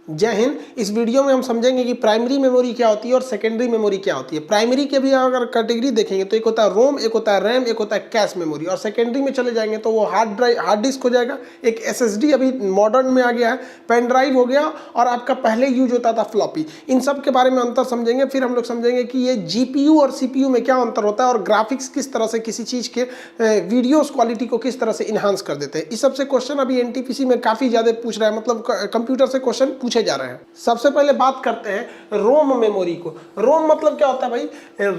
जय हिंद। इस वीडियो में हम समझेंगे कि प्राइमरी मेमोरी क्या होती है और सेकेंडरी मेमोरी क्या होती है। प्राइमरी के भी अगर कैटेगरी देखेंगे तो एक होता है रोम, एक होता है रैम, एक होता है कैश मेमोरी। और सेकेंडरी में चले जाएंगे तो वो हार्ड डिस्क हो जाएगा, एक एसएसडी अभी मॉडर्न में आ गया है, पेन ड्राइव हो गया, और आपका पहले यूज होता था फ्लॉपी। इन सब के बारे में अंतर समझेंगे। फिर हम लोग समझेंगे कि ये जीपीयू और सीपीयू में क्या अंतर होता है और ग्राफिक्स किस तरह से किसी चीज़ के वीडियोस क्वालिटी को किस तरह से इन्हांस कर देते हैं। इस सबसे क्वेश्चन अभी एनटीपीसी में काफ़ी ज़्यादा पूछ रहा है, मतलब कंप्यूटर से क्वेश्चन पूछे जा रहे हैं। सबसे पहले बात करते हैं रोम मेमोरी को। रोम मतलब क्या होता है भाई?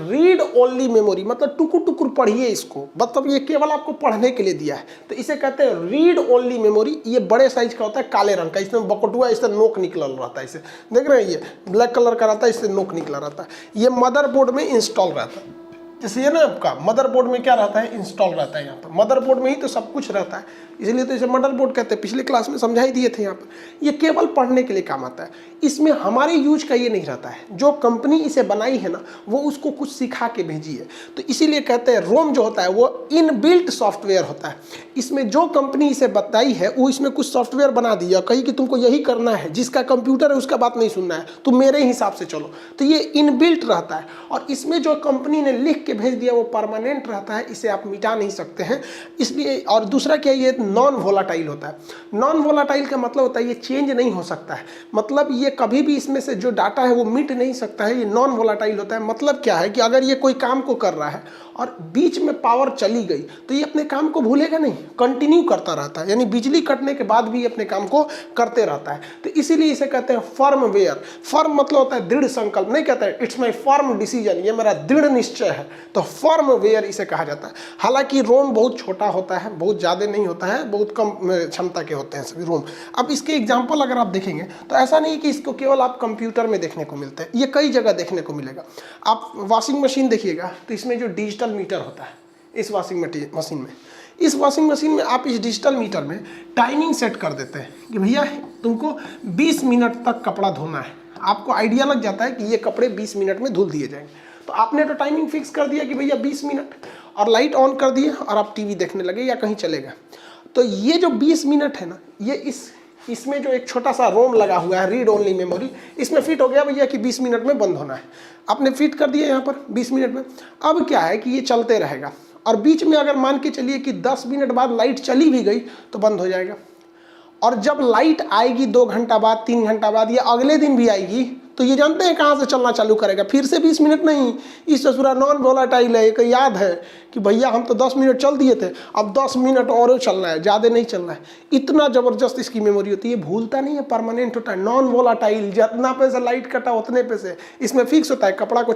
रीड ओनली मेमोरी, मतलब टुकुर टुकुर पढ़िए इसको, मतलब ये केवल आपको पढ़ने के लिए दिया है, तो इसे कहते हैं रीड ओनली मेमोरी। ये बड़े साइज का होता है, काले रंग का, इसमें बकटुआ इससे नोक निकल रहता है, इसे देख रहे हैं, ये ब्लैक कलर का रहता है, इससे नोक निकला रहता है। ये मदरबोर्ड में इंस्टॉल रहता है। जैसे ये ना आपका मदरबोर्ड में क्या रहता है? इंस्टॉल रहता है। यहाँ पर मदरबोर्ड में ही तो सब कुछ रहता है, इसलिए तो इसे मदरबोर्ड कहते हैं। पिछले क्लास में समझा ही दिए थे। यहाँ पर ये केवल पढ़ने के लिए काम आता है, इसमें हमारे यूज का ये नहीं रहता है। जो कंपनी इसे बनाई है ना, वो उसको कुछ सिखा के भेजी है, तो इसीलिए कहते हैं रोम जो होता है वो इनबिल्ट सॉफ्टवेयर होता है। इसमें जो कंपनी इसे बताई है वो इसमें कुछ सॉफ्टवेयर बना दिया, कही कि तुमको यही करना है, जिसका कंप्यूटर है उसका बात नहीं सुनना है, तुम मेरे हिसाब से चलो। तो ये इनबिल्ट रहता है, और इसमें जो कंपनी ने लिख के भेज दिया वो परमानेंट रहता है, इसे आप मिटा नहीं सकते हैं, इसलिए। और दूसरा क्या, ये नॉन वोलाटाइल होता है। नॉन वोलाटाइल का मतलब होता है ये चेंज नहीं हो सकता है, मतलब ये कभी भी इसमें से जो डाटा है वो मिट नहीं सकता है, ये नॉन वोलाटाइल होता है। मतलब क्या है कि अगर ये कोई काम को कर रहा है और बीच में पावर चली गई तो ये अपने काम को भूलेगा नहीं, कंटिन्यू करता रहता है, यानी बिजली कटने के बाद भी ये अपने काम को करते रहता है। तो इसीलिए इसे कहते हैं फर्मवेयर। फर्म मतलब होता है दृढ़ संकल्प, नहीं कहते हैं इट्स माई फर्म डिसीजन, ये मेरा दृढ़ निश्चय है, तो फर्मवेयर इसे कहा जाता है। हालांकि रोम बहुत छोटा होता है, बहुत ज़्यादा नहीं होता है, बहुत कम क्षमता के होते हैं सभी रोम। अब इसके एग्जाम्पल अगर आप देखेंगे तो ऐसा नहीं कि इसको केवल आप कंप्यूटर में देखने को मिलते हैं, ये कई जगह देखने को मिलेगा। आप वॉशिंग मशीन देखिएगा तो इसमें जो डिजिटल मीटर होता है इस वॉशिंग मशीन में, इस वॉशिंग मशीन में आप इस डिजिटल मीटर में टाइमिंग सेट कर देते हैं कि भैया तुमको 20 मिनट तक कपड़ा धोना है। आपको आइडिया लग जाता है कि ये कपड़े 20 मिनट में धुल दिए जाएंगे, तो आपने तो टाइमिंग फिक्स कर दिया कि भैया 20 मिनट, और लाइट ऑन कर दिए और आप टीवी देखने लगे या कहीं चले गए। तो ये जो 20 मिनट है ना, ये इसमें जो एक छोटा सा रोम लगा हुआ है, रीड ओनली मेमोरी, इसमें फिट हो गया भैया कि 20 मिनट में बंद होना है। आपने फिट कर दिया यहाँ पर 20 मिनट में। अब क्या है कि ये चलते रहेगा, और बीच में अगर मान के चलिए कि 10 मिनट बाद लाइट चली भी गई तो बंद हो जाएगा। और जब लाइट आएगी 2 घंटा बाद, 3 घंटा बाद, या अगले दिन भी आएगी, तो ये जानते हैं कहाँ से चलना चालू करेगा? फिर से 20 मिनट नहीं, इस ससुरा नॉन वोलाटाइल है। एक याद है कि भैया हम तो 10 मिनट चल दिए थे, अब 10 मिनट और चलना है, ज़्यादा नहीं चलना है। इतना ज़बरदस्त इसकी मेमोरी होती है, भूलता नहीं है, परमानेंट होता है, नॉन वोलाटाइल। जितना पैसे लाइट कटा उतने पैसे इसमें फिक्स होता है। कपड़ा को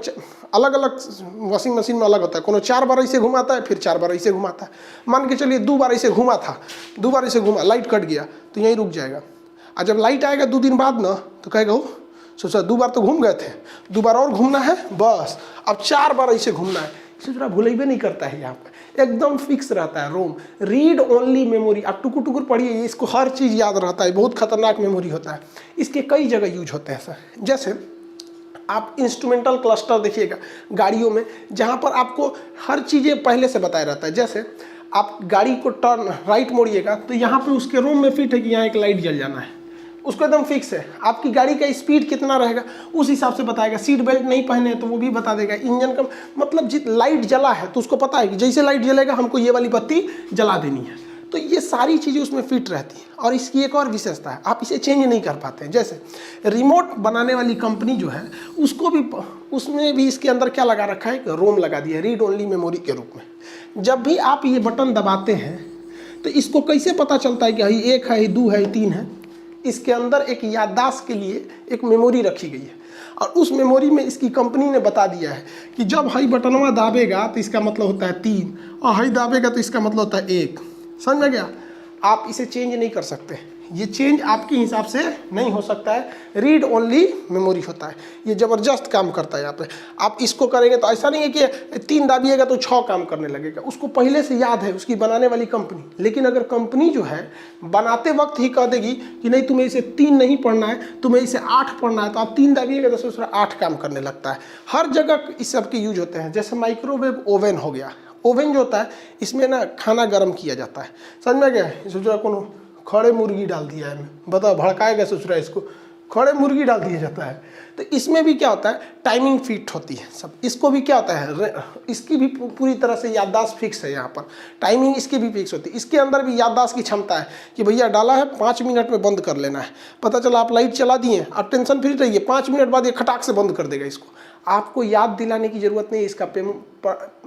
अलग अलग वॉशिंग मशीन में अलग होता है, कोनो 4 बार ऐसे घुमाता है, फिर 4 बार ऐसे घुमाता है। मान के चलिए 2 बार ऐसे घुमा था, 2 बार ऐसे घुमा, लाइट कट गया तो यहीं रुक जाएगा। और जब लाइट आएगा 2 दिन बाद ना, तो कहेगा सोचा 2 बार तो घूम गए थे, 2 बार और घूमना है, बस अब 4 बार ऐसे घूमना है। इसे थोड़ा भूलेबे नहीं करता है, यहाँ पर एकदम फिक्स रहता है रोम। रीड ओनली मेमोरी, आप टुकुर टुकुर पढ़िए, इसको हर चीज़ याद रहता है, बहुत खतरनाक मेमोरी होता है। इसके कई जगह यूज होते हैं सर। जैसे आप इंस्ट्रूमेंटल क्लस्टर देखिएगा गाड़ियों में, जहाँ पर आपको हर चीज़ें पहले से बताया रहता है। जैसे आप गाड़ी को टर्न राइट मोड़िएगा तो यहाँ पर उसके रोम में फिट है कि यहाँ एक लाइट जल जाना है, उसको एकदम फिक्स है। आपकी गाड़ी का स्पीड कितना रहेगा उस हिसाब से बताएगा। सीट बेल्ट नहीं पहने तो वो भी बता देगा। इंजन का मतलब लाइट जला है तो उसको पता है कि जैसे लाइट जलेगा हमको ये वाली बत्ती जला देनी है। तो ये सारी चीज़ें उसमें फिट रहती हैं। और इसकी एक और विशेषता है, आप इसे चेंज नहीं कर पाते हैं। जैसे रिमोट बनाने वाली कंपनी जो है उसको भी, उसमें भी इसके अंदर क्या लगा रखा है, रोम लगा दिया रीड ओनली मेमोरी के रूप में। जब भी आप ये बटन दबाते हैं तो इसको कैसे पता चलता है कि 1 है, 2 है, 3 है? इसके अंदर एक याददाश्त के लिए एक मेमोरी रखी गई है, और उस मेमोरी में इसकी कंपनी ने बता दिया है कि जब हाई बटनवा दाबेगा तो इसका मतलब होता है 3, और हाई दाबेगा तो इसका मतलब होता है 1। समझ में गया? आप इसे चेंज नहीं कर सकते, ये चेंज आपके हिसाब से नहीं हो सकता है। रीड ओनली मेमोरी होता है, ये ज़बरदस्त काम करता है। यहाँ पे आप इसको करेंगे तो ऐसा नहीं है कि 3 दाबिएगा तो 6 काम करने लगेगा, उसको पहले से याद है उसकी बनाने वाली कंपनी। लेकिन अगर कंपनी जो है बनाते वक्त ही कह देगी कि नहीं तुम्हें इसे 3 नहीं पढ़ना है, तुम्हें इसे 8 पढ़ना है, तो आप 3 दाबिएगा तो दूसरा 8 काम करने लगता है। हर जगह इस सब के यूज होते हैं। जैसे माइक्रोवेव ओवन हो गया, ओवन जो होता है इसमें ना खाना गर्म किया जाता है। समझ में गया? सोचा कौन खड़े मुर्गी डाल दिया है, बताओ भड़काएगा ससुरा इसको, खड़े मुर्गी डाल दिया जाता है। तो इसमें भी क्या होता है, टाइमिंग फिट होती है सब। इसको भी क्या होता है, इसकी भी पूरी तरह से याददाश्त फिक्स है, यहाँ पर टाइमिंग इसकी भी फिक्स होती है। इसके अंदर भी याददाश्त की क्षमता है कि भैया डाला है 5 मिनट में बंद कर लेना है। पता चला आप लाइट चला दिए, आप टेंशन फ्री रहिए, 5 मिनट बाद ये खटाक से बंद कर देगा इसको। आपको याद दिलाने की ज़रूरत नहीं है।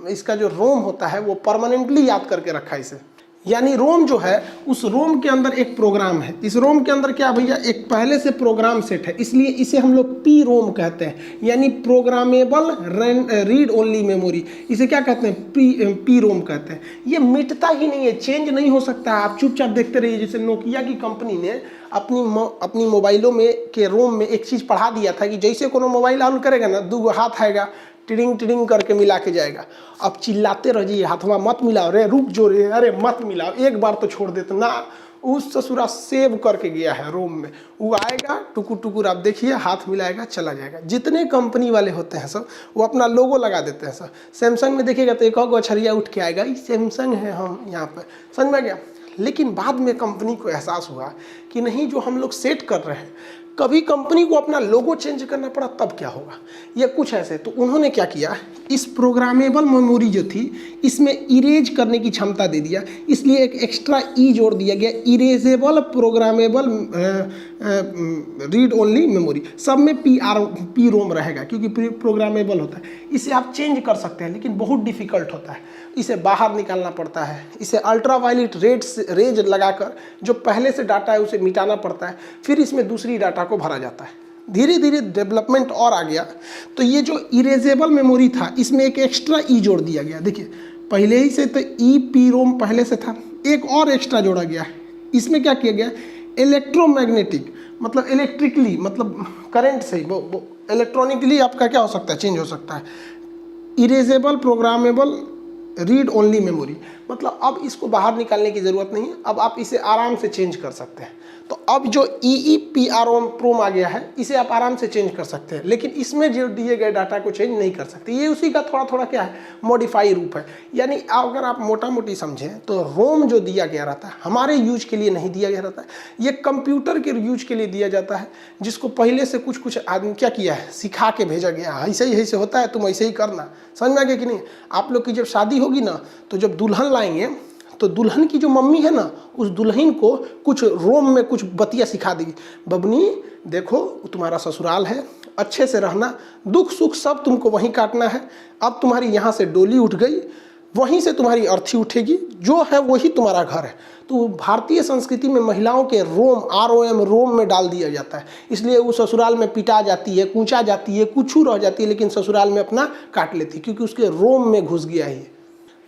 इसका जो रोम होता है वो परमानेंटली याद करके रखा है इसे। यानी रोम जो है, उस रोम के अंदर एक प्रोग्राम है। इस रोम के अंदर क्या भैया, एक पहले से प्रोग्राम सेट है, इसलिए इसे हम लोग पी रोम कहते हैं, यानी प्रोग्रामेबल रीड ओनली मेमोरी। इसे क्या कहते हैं, पी रोम कहते हैं। ये मिटता ही नहीं है, चेंज नहीं हो सकता। आप चुपचाप देखते रहिए। जैसे नोकिया की कंपनी ने अपनी मोबाइलों में के रोम में एक चीज़ पढ़ा दिया था कि जैसे कोनो मोबाइल ऑन करेगा ना, 2 हाथ आएगा, टिडिंग टिडिंग करके मिला के जाएगा। अब चिल्लाते रहिए, हाथवा मत मिलाओ रे, रुक जो रे, अरे मत मिलाओ, एक बार तो छोड़ देते ना। उस ससुरा सेव करके गया है रोम में, वो आएगा टुकुर टुकुर, आप देखिए हाथ मिलाएगा चला जाएगा। जितने कंपनी वाले होते हैं सब, वो अपना लोगो लगा देते हैं सब। सैमसंग में देखिएगा तो एक और अछरिया उठ के आएगा, ये सैमसंग है हम यहाँ पर, समझ में गया। लेकिन बाद में कंपनी को एहसास हुआ कि नहीं, जो हम लोग सेट कर रहे हैं, कभी कंपनी को अपना लोगो चेंज करना पड़ा तब क्या होगा, या कुछ ऐसे। तो उन्होंने क्या किया, इस प्रोग्रामेबल मेमोरी जो थी इसमें इरेज करने की क्षमता दे दिया, इसलिए एक एक्स्ट्रा ई जोड़ दिया गया, erasable programmable read only memory. सब में पी रोम रहेगा क्योंकि प्रोग्रामेबल होता है। इसे आप चेंज कर सकते हैं, लेकिन बहुत डिफ़िकल्ट होता है, इसे बाहर निकालना पड़ता है। इसे अल्ट्रावायलेट रेज लगाकर जो पहले से डाटा है उसे मिटाना पड़ता है, फिर इसमें दूसरी डाटा को भरा जाता है। धीरे धीरे डेवलपमेंट और आ गया, तो ये जो इरेजेबल मेमोरी था इसमें एक एक्स्ट्रा ई जोड़ दिया गया। देखिए पहले ही से तो ई पी रोम पहले से था, एक और एक्स्ट्रा जोड़ा गया। इसमें क्या किया गया, इलेक्ट्रोमैग्नेटिक, मतलब इलेक्ट्रिकली, मतलब करंट से वो इलेक्ट्रॉनिकली आपका क्या हो सकता है, चेंज हो सकता है। Erasable programmable read only memory, मतलब अब इसको बाहर निकालने की ज़रूरत नहीं है, अब आप इसे आराम से चेंज कर सकते हैं। तो अब जो EEPROM आ गया है, इसे आप आराम से चेंज कर सकते हैं, लेकिन इसमें जो दिए गए डाटा को चेंज नहीं कर सकते। ये उसी का थोड़ा थोड़ा क्या है, मॉडिफाई रूप है। यानी अगर आप मोटा मोटी समझें तो रोम जो दिया गया रहता है हमारे यूज के लिए नहीं दिया गया रहता है, ये कंप्यूटर के यूज के लिए दिया जाता है, जिसको पहले से कुछ आदमी क्या किया है, सिखा के भेजा गया, ऐसे ही ऐसे होता है, तुम ऐसे ही करना। समझ में आ गया कि नहीं। आप लोग की जब शादी होगी ना, तो जब दुल्हन लाएंगे तो दुल्हन की जो मम्मी है ना, उस दुल्हन को कुछ रोम में कुछ बतिया सिखा देगी। बबनी देखो, तुम्हारा ससुराल है, अच्छे से रहना, दुख सुख सब तुमको वहीं काटना है। अब तुम्हारी यहाँ से डोली उठ गई, वहीं से तुम्हारी अर्थी उठेगी, जो है वही तुम्हारा घर है। तो भारतीय संस्कृति में महिलाओं के रोम ROM रोम में डाल दिया जाता है, इसलिए वो ससुराल में पिटा जाती है, कूचा जाती है, कुछ रह जाती है, लेकिन ससुराल में अपना काट लेती है, क्योंकि उसके रोम में घुस गया है।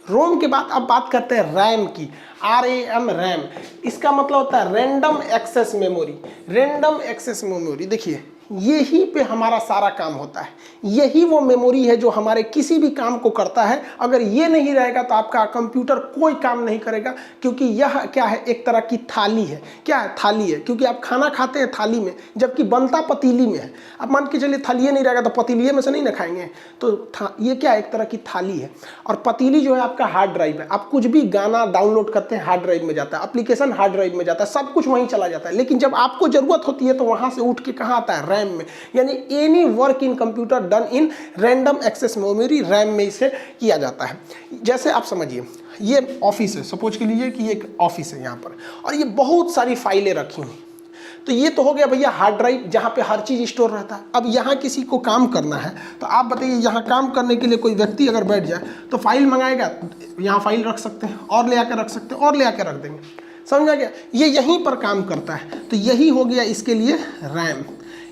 रोम के बाद अब बात करते हैं रैम की, RAM रैम। इसका मतलब होता है random access memory. Random access memory, देखिए यही पे हमारा सारा काम होता है। यही वो मेमोरी है जो हमारे किसी भी काम को करता है। अगर ये नहीं रहेगा तो आपका कंप्यूटर कोई काम नहीं करेगा, क्योंकि यह क्या है, एक तरह की थाली है। क्या है, थाली है, क्योंकि आप खाना खाते हैं थाली में, जबकि बनता पतीली में है। अब मान के चलिए थाली नहीं रहेगा तो पतीलिए में से नहीं ना खाएंगे, तो ये क्या, एक तरह की थाली है। और पतीली जो है आपका हार्ड ड्राइव है। आप कुछ भी गाना डाउनलोड करते हैं हार्ड ड्राइव में जाता है, एप्लीकेशन हार्ड ड्राइव में जाता है, सब कुछ वहीं चला जाता है। लेकिन जब आपको जरूरत होती है तो वहां से उठ के कहाँ आता है, रैम में। यानी any work in computer done in random access memory, RAM में इसे किया जाता है। जैसे आप समझिए ये ऑफिस है, सपोज के लिए कि एक ऑफिस है यहाँ पर, और ये बहुत सारी फाइलें रखी हुई। तो ये तो हो गया भैया हार्ड ड्राइव, जहाँ पे हर चीज़ स्टोर रहता है। अब यहाँ किसी को काम करना है, तो आप बताइए यहाँ काम करने के लिए कोई व्यक्ति अगर बैठ जाए तो फाइल मंगाएगा, यहाँ फाइल रख सकते हैं, और ले आकर रख सकते हैं, और ले आकर रख देंगे। समझ आ गया, ये यहीं पर काम करता है। तो यही हो गया इसके लिए रैम।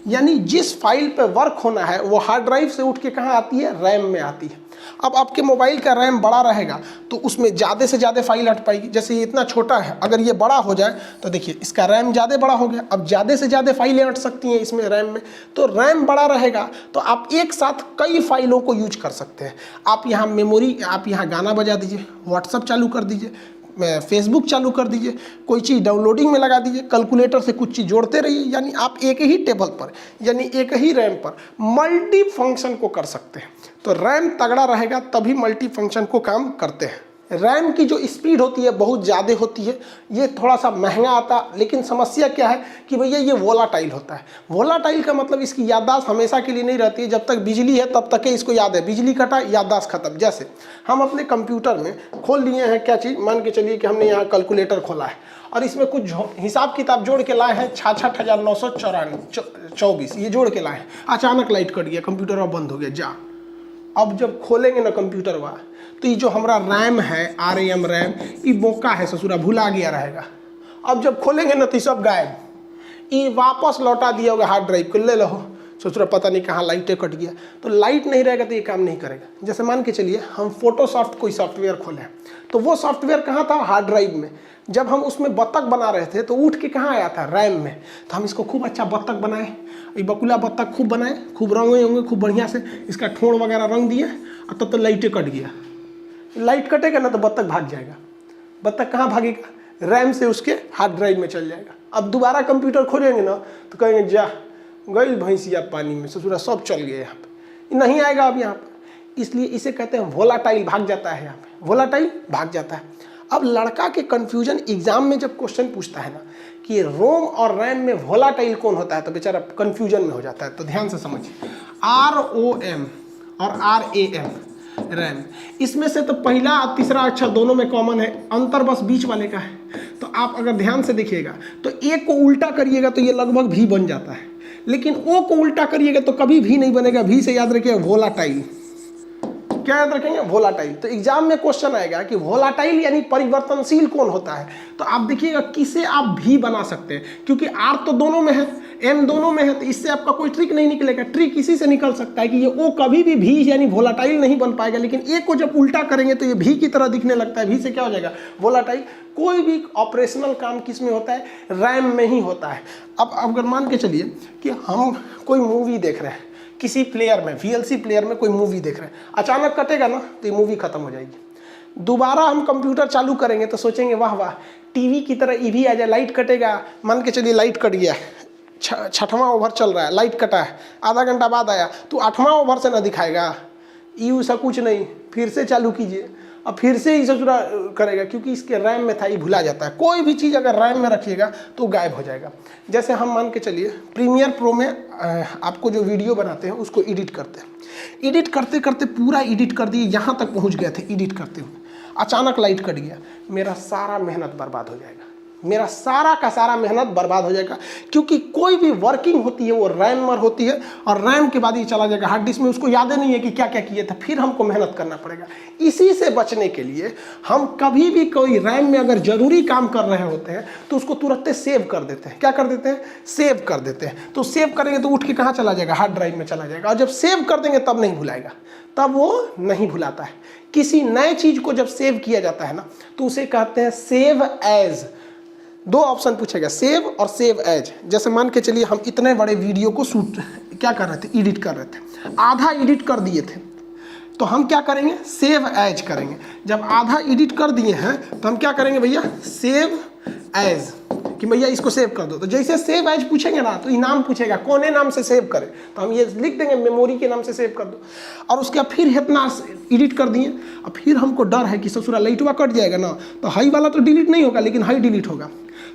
यानी जिस फाइल पे वर्क होना है वो हार्ड ड्राइव से उठ के कहाँ आती है, रैम में आती है। अब आपके मोबाइल का रैम बड़ा रहेगा तो उसमें ज़्यादा से ज़्यादा फाइल हट पाएगी। जैसे ये इतना छोटा है, अगर ये बड़ा हो जाए तो देखिए इसका रैम ज़्यादा बड़ा हो गया, अब ज़्यादा से ज़्यादा फाइलें हट सकती हैं इसमें रैम में। तो रैम बड़ा रहेगा तो आप एक साथ कई फाइलों को यूज कर सकते हैं। आप यहाँ मेमोरी, आप यहाँ गाना बजा दीजिए, व्हाट्सअप चालू कर दीजिए, फेसबुक चालू कर दीजिए, कोई चीज़ डाउनलोडिंग में लगा दीजिए, कैलकुलेटर से कुछ चीज़ जोड़ते रहिए। यानी आप एक ही टेबल पर, यानी एक ही रैम पर मल्टी फंक्शन को कर सकते हैं। तो रैम तगड़ा रहेगा तभी मल्टी फंक्शन को काम करते हैं। रैम की जो स्पीड होती है बहुत ज़्यादा होती है, ये थोड़ा सा महंगा आता है, लेकिन समस्या क्या है कि भैया ये वोलाटाइल होता है। वोलाटाइल का मतलब इसकी याददाश्त हमेशा के लिए नहीं रहती है, जब तक बिजली है तब तक इसको याद है, बिजली कटा याददाश्त खत्म। जैसे हम अपने कंप्यूटर में खोल लिए हैं क्या चीज़, मान के चलिए कि हमने यहाँ कैलकुलेटर खोला है और इसमें कुछ हिसाब किताब जोड़ के लाए हैं 66,924, ये जोड़ के लाए हैं। अचानक लाइट कट गया, कंप्यूटर अब बंद हो गया, जा। अब जब खोलेंगे ना कंप्यूटर हुआ तो ये जो हमारा रैम है, RAM रैम, ये बोका है ससुरा, भुला गया रहेगा। अब जब खोलेंगे ना तो सब गायब, ये वापस लौटा दिया होगा हार्ड ड्राइव को, ले लो ससुरा पता नहीं कहाँ लाइटें कट गया। तो लाइट नहीं रहेगा तो ये काम नहीं करेगा। जैसे मान के चलिए हम फोटोशॉप कोई सॉफ्टवेयर खोले, तो वो सॉफ्टवेयर कहाँ था, हार्ड ड्राइव में। जब हम उसमें बत्तख बना रहे थे तो उठ के कहाँ आया था, रैम में। तो हम इसको खूब अच्छा बत्तख बनाए, ये बकुला बत्तख खूब बनाए, खूब रंगे होंगे खूब बढ़िया से, इसका ठोड़ वगैरह रंग दिए, और तब तो लाइटें कट गया। लाइट कटेगा ना तो बत्तख भाग जाएगा। बत्तख कहाँ भागेगा, रैम से उसके हार्ड ड्राइव में चल जाएगा। अब दोबारा कंप्यूटर खोलेंगे ना तो कहेंगे जा गई भैंसिया पानी में, ससुरा सब चल गए, यहाँ पे नहीं आएगा अब यहाँ पर। इसलिए इसे कहते हैं वोलाटाइल, भाग जाता है यहाँ पे, वोलाटाइल भाग जाता है। अब लड़का के कन्फ्यूजन एग्जाम में जब क्वेश्चन पूछता है ना कि रोम और रैम में वोलाटाइल कौन होता है, तो बेचारा कन्फ्यूजन में हो जाता है। तो ध्यान से समझिए, ROM और RAM रैम, इसमें से तो पहला और तीसरा अक्षर दोनों में कॉमन है, अंतर बस बीच वाले का है। तो आप अगर ध्यान से देखिएगा तो ए को उल्टा करिएगा तो ये लगभग भी बन जाता है, लेकिन ओ को उल्टा करिएगा तो कभी भी नहीं बनेगा। भी से याद रखिएगा वोलाटाइल, क्या याद रखेंगे, वोलाटाइल। तो एग्जाम में क्वेश्चन आएगा कि वोलाटाइल यानी परिवर्तनशील कौन होता है, तो आप देखिएगा किसे आप भी बना सकते हैं, क्योंकि R तो दोनों में है, M दोनों में है, तो इससे आपका कोई ट्रिक नहीं निकलेगा। ट्रिक इसी से निकल सकता है कि ये O कभी भी यानी वोलाटाइल नहीं बन पाएगा, लेकिन A को जब उल्टा करेंगे तो ये भी की तरह दिखने लगता है, भी से क्या हो जाएगा, वोलाटाइल। कोई भी ऑपरेशनल काम किस में होता है, रैम में ही होता है। अब अगर मान के चलिए कि हम कोई मूवी देख रहे हैं, किसी प्लेयर में, VLC प्लेयर में कोई मूवी देख रहे हैं, अचानक कटेगा ना तो ये मूवी खत्म हो जाएगी। दोबारा हम कंप्यूटर चालू करेंगे तो सोचेंगे वाह वाह टीवी की तरह ये भी आ जाए, लाइट कटेगा। मान के चलिए लाइट कट गया, 6वां ओवर चल रहा है, लाइट कटा है, आधा घंटा बाद आया तो 8वां ओवर से ना दिखाएगा, यू सा कुछ नहीं, फिर से चालू कीजिए, अब फिर से ही ससुरा करेगा, क्योंकि इसके रैम में था, ये भुला जाता है। कोई भी चीज़ अगर रैम में रखिएगा तो गायब हो जाएगा। जैसे हम मान के चलिए प्रीमियर प्रो में आपको जो वीडियो बनाते हैं उसको एडिट करते हैं, एडिट करते करते पूरा एडिट कर दिए, यहाँ तक पहुँच गए थे एडिट करते हुए, अचानक लाइट कट गया, मेरा सारा मेहनत बर्बाद हो जाएगा, मेरा सारा का सारा मेहनत बर्बाद हो जाएगा। क्योंकि कोई भी वर्किंग होती है वो रैम में होती है, और रैम के बाद ये चला जाएगा हार्ड डिस्क में, उसको याद ही नहीं है कि क्या क्या किए थे, फिर हमको मेहनत करना पड़ेगा। इसी से बचने के लिए हम कभी भी कोई रैम में अगर जरूरी काम कर रहे होते हैं तो उसको तुरंत सेव कर देते हैं। क्या कर देते हैं, सेव कर देते हैं। तो सेव करेंगे तो उठ के कहाँ चला जाएगा, हार्ड ड्राइव में चला जाएगा, और जब सेव कर देंगे तब नहीं भुलाएगा, तब वो नहीं भुलाता है। किसी नए चीज़ को जब सेव किया जाता है ना तो उसे कहते हैं सेव एज। दो ऑप्शन पूछेगा, सेव और सेव एज। जैसे मान के चलिए हम इतने बड़े वीडियो को शूट क्या कर रहे थे, एडिट कर रहे थे, आधा एडिट कर दिए थे, तो हम क्या करेंगे, सेव एज करेंगे। जब आधा एडिट कर दिए हैं तो हम क्या करेंगे भैया, सेव एज, कि भैया इसको सेव कर दो। तो जैसे सेव एज पूछेंगे ना तो इनाम पूछेगा कौन नाम से सेव करें, तो हम ये लिख देंगे मेमोरी के नाम से सेव कर दो। और उसके बाद फिर इतना एडिट कर दिए, और फिर हमको डर है कि ससुरा लाइटवा कट जाएगा ना, तो हाई वाला तो डिलीट नहीं होगा लेकिन हाई डिलीट होगा।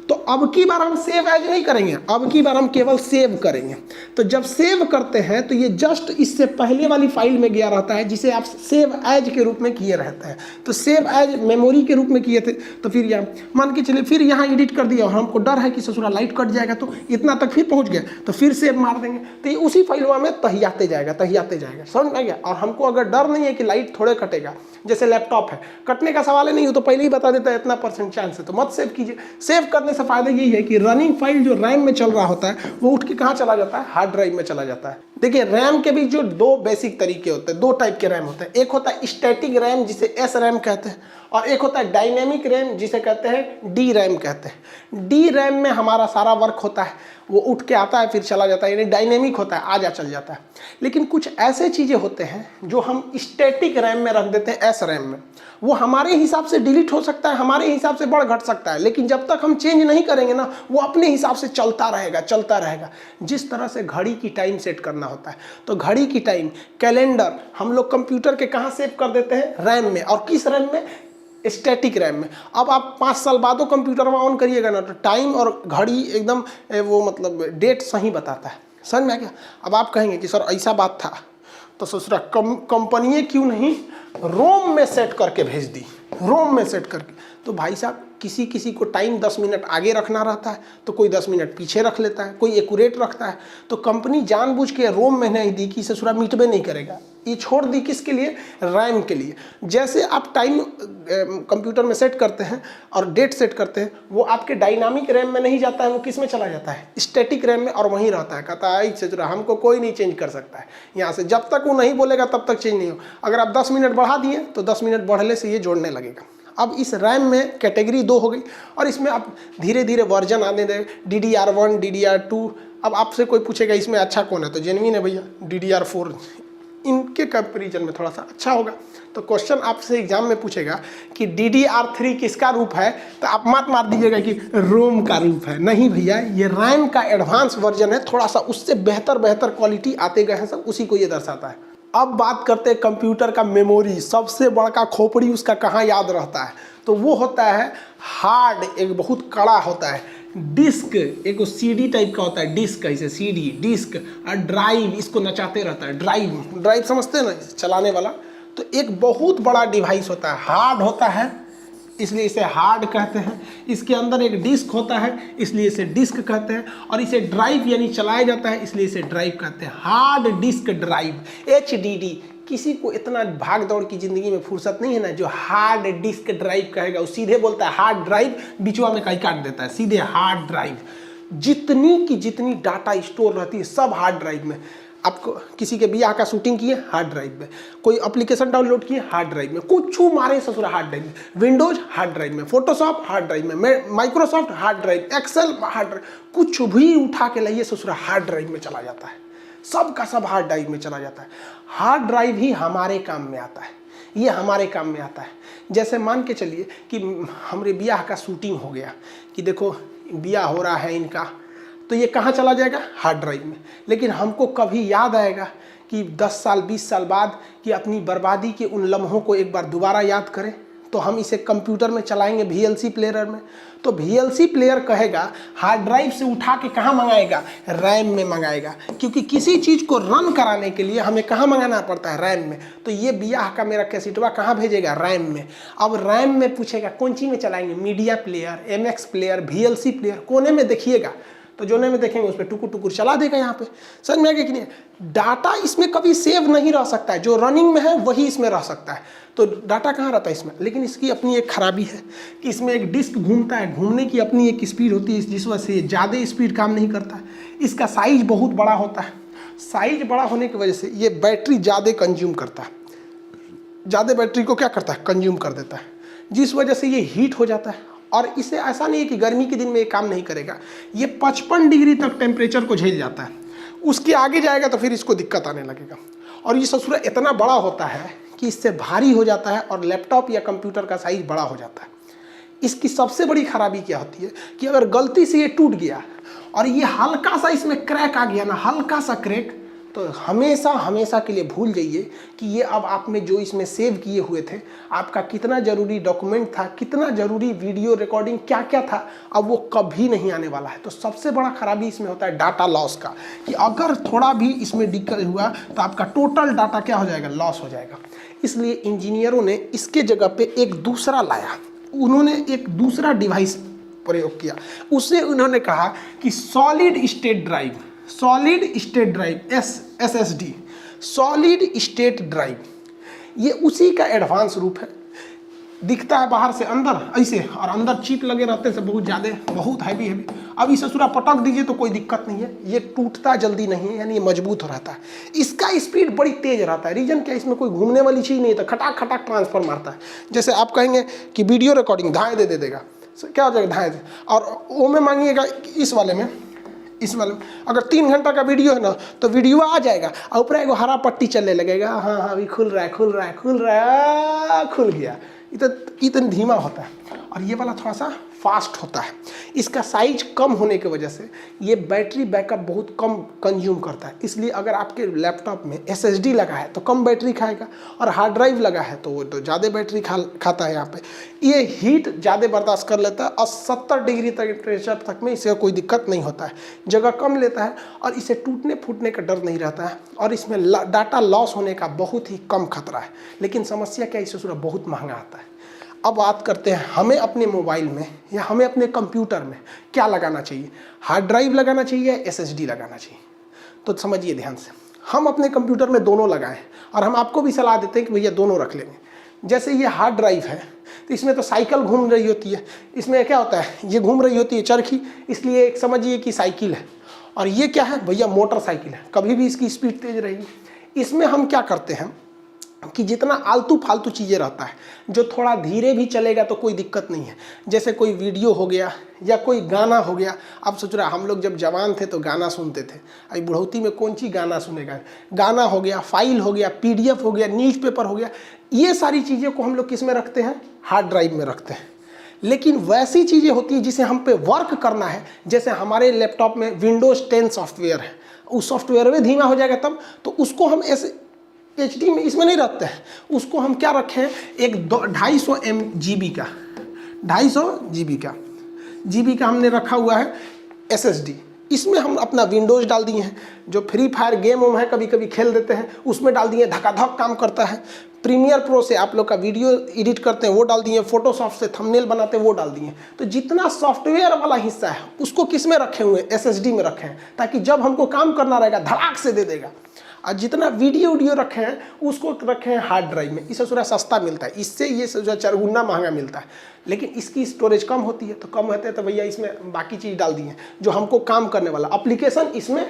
तो अब की बार हम सेव एज नहीं करेंगे, अब की बार हम केवल सेव करेंगे। तो जब सेव करते हैं तो ये जस्ट इससे पहले वाली फाइल में गया रहता है जिसे आप सेव एज के रूप में किए रहते हैं। तो सेव एज मेमोरी के रूप में किए थे, तो फिर यहाँ मान के चलिए फिर यहाँ एडिट कर दिया और हमको डर है कि ससुरा लाइट कट जाएगा, तो इतना तक फिर पहुँच गया, तो फिर सेव मार देंगे, तो ये उसी फाइलवा में तहियाते जाएगा, तहियाते जाएगा। समझ में आ गया। और हमको अगर डर नहीं है कि लाइट थोड़े कटेगा, जैसे लैपटॉप है, कटने का सवाल ही नहीं हो तो पहले ही बता देता है इतना % चांस है, तो मत सेव कीजिए। सेव करने से फायदा यही है कि रनिंग फाइल जो रैम में चल रहा होता है वो उठ के कहाँ चला जाता है, हार्ड ड्राइव में चला जाता है। देखिए रैम के भी जो दो बेसिक तरीके होते हैं, दो टाइप के रैम होते हैं। एक होता है स्टैटिक रैम जिसे एस रैम कहते हैं, और एक होता है डायनेमिक रैम जिसे कहते हैं डी रैम कहते हैं। डी रैम में हमारा सारा वर्क होता है, वो उठ के आता है फिर चला जाता है, यानी डायनेमिक होता है, आ जा चल जाता है। लेकिन कुछ ऐसे चीज़ें होते हैं जो हम स्टैटिक रैम में रख देते हैं, एस रैम में, वो हमारे हिसाब से डिलीट हो सकता है, हमारे हिसाब से बढ़ घट सकता है, लेकिन जब तक हम चेंज नहीं करेंगे ना वो अपने हिसाब से चलता रहेगा, चलता रहेगा। जिस तरह से घड़ी की टाइम सेट करना होता है, तो घड़ी की टाइम, कैलेंडर हम लोग कंप्यूटर के कहाँ सेव कर देते हैं, रैम में। और किस रैम में, स्टैटिक रैम में। अब आप 5 साल बाद वो कंप्यूटर में ऑन करिएगा ना तो टाइम और घड़ी एकदम वो मतलब डेट सही बताता है। समझ में आ गया? अब आप कहेंगे कि सर ऐसा बात था तो ससुरा कंपनी क्यों नहीं रोम में सेट करके भेज दी, रोम में सेट करके। तो भाई साहब किसी किसी को टाइम 10 मिनट आगे रखना रहता है तो कोई 10 मिनट पीछे रख लेता है, कोई एक्यूरेट रखता है। तो कंपनी जानबूझ के रोम में नहीं दी कि ससुरा मिटबे नहीं करेगा, ये छोड़ दी किसके लिए? रैम के लिए। जैसे आप टाइम कंप्यूटर में सेट करते हैं और डेट सेट करते हैं, वो आपके डायनामिक रैम में नहीं जाता है, वो किस में चला जाता है? स्टैटिक रैम में, और वहीं रहता है। कहता है ससुरा हमको कोई नहीं चेंज कर सकता है यहाँ से, जब तक वो नहीं बोलेगा तब तक चेंज नहीं हो। अगर आप 10 मिनट बढ़ा दिए तो 10 मिनट बढ़ने से ये जोड़ने लगेगा। अब इस रैम में कैटेगरी 2 हो गई और इसमें आप धीरे धीरे वर्जन आने दें, DDR1, DDR2। अब आपसे कोई पूछेगा इसमें अच्छा कौन है तो जेन्युइन है भैया DDR4, इनके कंपेरिजन में थोड़ा सा अच्छा होगा। तो क्वेश्चन आपसे एग्जाम में पूछेगा कि DDR3 किसका रूप है, तो आप मत मार दीजिएगा कि रोम का रूप है। नहीं भैया, ये रैम का एडवांस वर्जन है, थोड़ा सा उससे बेहतर क्वालिटी आते गए हैं सब, उसी को ये दर्शाता है। अब बात करते हैं कंप्यूटर का मेमोरी, सबसे बड़ा खोपड़ी उसका कहाँ याद रहता है? तो वो होता है हार्ड, एक बहुत कड़ा होता है। डिस्क एक CD टाइप का होता है, डिस्क ऐसे CD डिस्क, और ड्राइव इसको नचाते रहता है। ड्राइव समझते हैं ना, चलाने वाला। तो एक बहुत बड़ा डिवाइस होता है, हार्ड होता है इसलिए इसे हार्ड कहते हैं। इसके अंदर एक डिस्क होता है इसलिए इसे डिस्क कहते हैं, और इसे ड्राइव यानी चलाया जाता है इसलिए इसे ड्राइव कहते हैं। Hard disk drive, HDD। किसी को इतना भाग दौड़ की जिंदगी में फुर्सत नहीं है ना जो हार्ड डिस्क ड्राइव कहेगा, वो सीधे बोलता है हार्ड ड्राइव, बीचवा में कहीं काट देता है, सीधे हार्ड ड्राइव। जितनी की जितनी डाटा स्टोर रहती है सब हार्ड ड्राइव में। आपको किसी के ब्याह का शूटिंग किए हार्ड ड्राइव में, कोई एप्लीकेशन डाउनलोड किए हार्ड ड्राइव में, कुछ मारे ससुरा हार्ड ड्राइव में, विंडोज हार्ड ड्राइव में, फोटोशॉप हार्ड ड्राइव में, Microsoft hard drive, Excel hard drive, कुछ भी उठा के लाइए ससुरा हार्ड ड्राइव में चला जाता है। सब का सब हार्ड ड्राइव में चला जाता है। हार्ड ड्राइव ही हमारे काम में आता है, ये हमारे काम में आता है। जैसे मान के चलिए कि हमारे ब्याह का शूटिंग हो गया, कि देखो ब्याह हो रहा है इनका, तो ये कहाँ चला जाएगा? हार्ड ड्राइव में। लेकिन हमको कभी याद आएगा कि 10 साल 20 साल बाद कि अपनी बर्बादी के उन लम्हों को एक बार दोबारा याद करें, तो हम इसे कंप्यूटर में चलाएंगे VLC प्लेयर में। तो VLC प्लेयर कहेगा हार्ड ड्राइव से उठा के कहाँ मंगाएगा? रैम में मंगाएगा, क्योंकि किसी चीज़ को रन कराने के लिए हमें कहाँ मंगाना पड़ता है? रैम में। तो ये ब्याह का मेरा कैसेटवा कहाँ भेजेगा? रैम में। अब रैम में पूछेगा कौन सी में चलाएंगे? Media player, MX player, VLC player, कोने में देखिएगा, तो जोने में देखेंगे उस पर टुकुर टुकुर चला देगा यहाँ पे। समझ में आ गया कि नहीं? डाटा इसमें कभी सेव नहीं रह सकता है, जो रनिंग में है वही इसमें रह सकता है। तो डाटा कहाँ रहता है? इसमें। लेकिन इसकी अपनी एक खराबी है कि इसमें एक डिस्क घूमता है, घूमने की अपनी एक स्पीड होती है, जिस वजह से ज़्यादा स्पीड काम नहीं करता है। इसका साइज बहुत बड़ा होता है, साइज बड़ा होने की वजह से ये बैटरी ज़्यादा कंज्यूम करता है, ज़्यादा बैटरी को क्या करता है? कंज्यूम कर देता है, जिस वजह से ये हीट हो जाता है। और इसे ऐसा नहीं है कि गर्मी के दिन में ये काम नहीं करेगा, ये 55 डिग्री तक टेम्परेचर को झेल जाता है। उसके आगे जाएगा तो फिर इसको दिक्कत आने लगेगा। और ये ससुरा इतना बड़ा होता है कि इससे भारी हो जाता है और लैपटॉप या कंप्यूटर का साइज बड़ा हो जाता है। इसकी सबसे बड़ी खराबी क्या होती है कि अगर गलती से ये टूट गया और ये हल्का सा इसमें क्रैक आ गया ना, हल्का सा क्रैक, तो हमेशा के लिए भूल जाइए कि ये अब आप में जो इसमें सेव किए हुए थे, आपका कितना ज़रूरी डॉक्यूमेंट था, कितना ज़रूरी वीडियो रिकॉर्डिंग क्या क्या था, अब वो कभी नहीं आने वाला है। तो सबसे बड़ा खराबी इसमें होता है डाटा लॉस का, कि अगर थोड़ा भी इसमें दिक्कत हुआ तो आपका टोटल डाटा क्या हो जाएगा? लॉस हो जाएगा। इसलिए इंजीनियरों ने इसके जगह पे एक दूसरा लाया, उन्होंने एक दूसरा डिवाइस प्रयोग किया। उसे उन्होंने कहा कि solid state drive, solid state drive, SSD, solid state drive. ये उसी का एडवांस रूप है। दिखता है बाहर से अंदर ऐसे, और अंदर चिप लगे रहते हैं बहुत ज़्यादा, बहुत हैवी। अब इसे ससुरा पटक दीजिए तो कोई दिक्कत नहीं है, ये टूटता जल्दी नहीं है, यानी ये मजबूत हो रहता है। इसका स्पीड बड़ी तेज रहता है। रीजन क्या? इसमें कोई घूमने वाली चीज़ नहीं है, तो खटाक खटाक ट्रांसफर मारता है। जैसे आप कहेंगे कि वीडियो रिकॉर्डिंग धाए दे देगा, क्या हो जाएगा? धाए दे। और वो में मांगिएगा इस वाले में अगर 3 घंटा का वीडियो है ना, तो वीडियो आ जाएगा और ऊपर एगो हरा पट्टी चलने लगेगा, हाँ अभी खुल रहा है, खुल गया। इतना धीमा होता है। और ये वाला थोड़ा सा फास्ट होता है। इसका साइज कम होने की वजह से ये बैटरी बैकअप बहुत कम कंज्यूम करता है। इसलिए अगर आपके लैपटॉप में SSD लगा है तो कम बैटरी खाएगा, और हार्ड ड्राइव लगा है तो वो तो ज़्यादा बैटरी खाता है। यहाँ पे ये हीट ज़्यादा बर्दाश्त कर लेता है और 70 डिग्री टेम्परेचर तक में इसे कोई दिक्कत नहीं होता है, जगह कम लेता है और इसे टूटने फूटने का डर नहीं रहता है, और इसमें डाटा लॉस होने का बहुत ही कम खतरा है। लेकिन समस्या क्या, इसे बहुत महंगा आता है। अब बात करते हैं हमें अपने मोबाइल में या हमें अपने कंप्यूटर में क्या लगाना चाहिए, हार्ड ड्राइव लगाना चाहिए या SSD लगाना चाहिए। तो समझिए ध्यान से, हम अपने कंप्यूटर में दोनों लगाएं, और हम आपको भी सलाह देते हैं कि भैया दोनों रख लेंगे। जैसे ये हार्ड ड्राइव है तो इसमें तो साइकिल घूम रही होती है, इसमें क्या होता है, ये घूम रही होती है चरखी, इसलिए एक समझिए कि साइकिल है, और ये क्या है भैया, मोटरसाइकिल है, कभी भी इसकी स्पीड तेज रहेगी। इसमें हम क्या करते हैं कि जितना आलतू फालतू चीज़ें रहता है, जो थोड़ा धीरे भी चलेगा तो कोई दिक्कत नहीं है, जैसे कोई वीडियो हो गया या कोई गाना हो गया। आप सोच रहे हम लोग जब जवान थे तो गाना सुनते थे, अभी बुढ़ौती में कौन सी गाना सुनेगा। गाना हो गया, फाइल हो गया, PDF हो गया, न्यूज़पेपर हो गया, ये सारी चीज़ें को हम लोग किस में रखते हैं, हार्ड ड्राइव में रखते हैं। लेकिन वैसी चीज़ें होती है जिसे हम पे वर्क करना है, जैसे हमारे लैपटॉप में Windows 10 सॉफ्टवेयर है, उस सॉफ्टवेयर में धीमा हो जाएगा तब, तो उसको हम ऐसे HD में इसमें नहीं रखते हैं, उसको हम क्या रखें, एक 250 GB का 250 GB का हमने रखा हुआ है SSD। इसमें हम अपना विंडोज़ डाल दिए हैं, जो फ्री फायर गेम है कभी कभी खेल देते हैं, उसमें डाल दिए, धकाधक काम करता है। प्रीमियर प्रो से आप लोग का वीडियो एडिट करते हैं वो डाल दिए, फोटोशॉप से थंबनेल बनाते हैं वो डाल दिए। तो जितना सॉफ्टवेयर वाला हिस्सा है उसको किस में रखे हुए हैं, SSD में रखे हैं, ताकि जब हमको काम करना रहेगा धड़ाक से दे देगा। और जितना वीडियो रखे हैं उसको रखे हैं हार्ड ड्राइव में, इससे थोड़ा सस्ता मिलता है, इससे ये जो 4 गुना महंगा मिलता है, लेकिन इसकी स्टोरेज कम होती है। तो कम होते हैं तो भैया इसमें बाकी चीज़ डाल दिए जो हमको काम करने वाला एप्लीकेशन, इसमें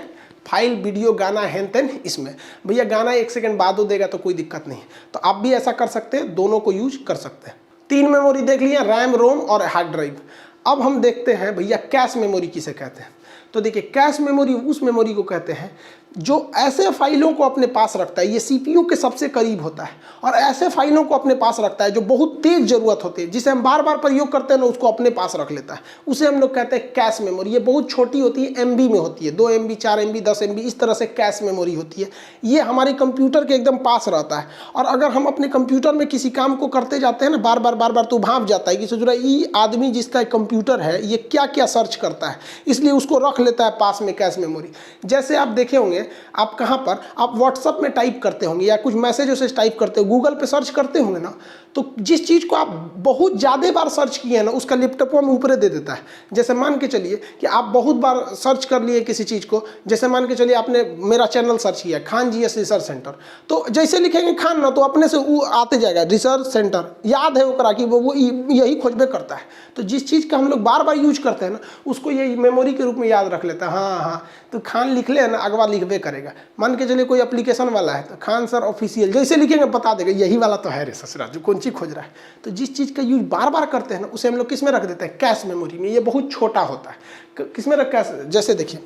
फाइल वीडियो गाना हैन तेन, इसमें भैया गाना 1 सेकंड बाद हो देगा तो कोई दिक्कत नहीं है। तो आप भी ऐसा कर सकते हैं, दोनों को यूज कर सकते हैं। 3 मेमोरी देख लिया, रैम, रोम और हार्ड ड्राइव। अब हम देखते हैं भैया कैश मेमोरी किसे कहते हैं। तो देखिए, कैश मेमोरी उस मेमोरी को कहते हैं जो ऐसे फाइलों को अपने पास रखता है, ये CPU के सबसे करीब होता है, और ऐसे फाइलों को अपने पास रखता है जो बहुत तेज जरूरत होती है, जिसे हम बार बार प्रयोग करते हैं ना, उसको अपने पास रख लेता है, उसे हम लोग कहते हैं कैश मेमोरी। ये बहुत छोटी होती है, MB में होती है, 2 MB 4 MB 10 MB इस तरह से कैश मेमोरी होती है। ये हमारे कंप्यूटर के एकदम पास रहता है, और अगर हम अपने कंप्यूटर में किसी काम को करते जाते हैं ना, बार बार तो भाप जाता है कि सोच रहा है ये आदमी जिसका कंप्यूटर है ये क्या क्या सर्च करता है, इसलिए उसको रख लेता है पास में कैश मेमोरी। जैसे आप देखे होंगे, आप कहाँ पर आप व्हाट्सएप में टाइप करते होंगे या कुछ मैसेज उसे टाइप करते हो, गूगल पे सर्च करते होंगे ना, तो जिस चीज़ को आप बहुत ज़्यादा बार सर्च किए हैं ना, उसका लैपटॉप में ऊपर दे देता है। जैसे मान के चलिए कि आप बहुत बार सर्च कर लिए किसी चीज़ को, जैसे मान के चलिए आपने मेरा चैनल सर्च किया खान GS रिसर्च सेंटर, तो जैसे लिखेंगे खान ना, तो अपने से वो आते जाएगा रिसर्च सेंटर, याद है ओकरा कि वो यही खोजबे करता है। तो जिस चीज़ का हम लोग बार बार यूज करते हैं ना, उसको ये मेमोरी के रूप में याद रख लेता है। हाँ, तो खान लिख ले ना, अगवा लिखबे करेगा। मान के चलिए कोई एप्लीकेशन वाला है तो खान सर ऑफिशियल जैसे लिखेंगे बता देगा यही वाला तो है रे ससुरा, जो कौन चीज़ खोज रहा है। तो जिस चीज़ का यूज बार बार करते हैं ना, उसे हम लोग किस में रख देते हैं, कैश मेमोरी में। ये बहुत छोटा होता है, किस में रख, कैश। जैसे देखिए,